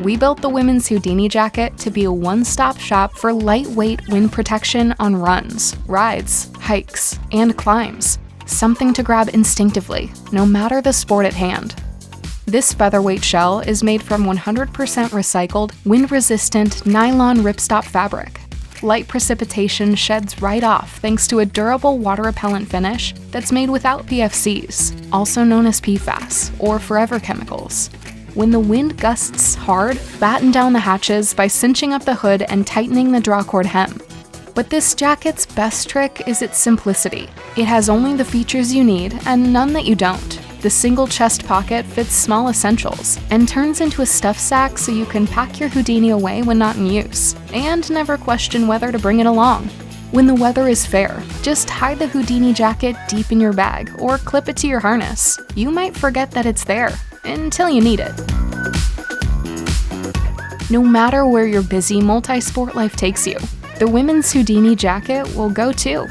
We built the women's Houdini jacket to be a one-stop shop for lightweight wind protection on runs, rides, hikes, and climbs. Something to grab instinctively, no matter the sport at hand. This featherweight shell is made from 100% recycled, wind-resistant nylon ripstop fabric. Light precipitation sheds right off thanks to a durable water-repellent finish that's made without PFCs, also known as PFAS, or forever chemicals. When the wind gusts hard, batten down the hatches by cinching up the hood and tightening the drawcord hem. But this jacket's best trick is its simplicity. It has only the features you need and none that you don't. The single chest pocket fits small essentials and turns into a stuff sack so you can pack your Houdini away when not in use, and never question whether to bring it along. When the weather is fair, just hide the Houdini jacket deep in your bag or clip it to your harness. You might forget that it's there until you need it. No matter where your busy multi-sport life takes you, the women's Houdini jacket will go too.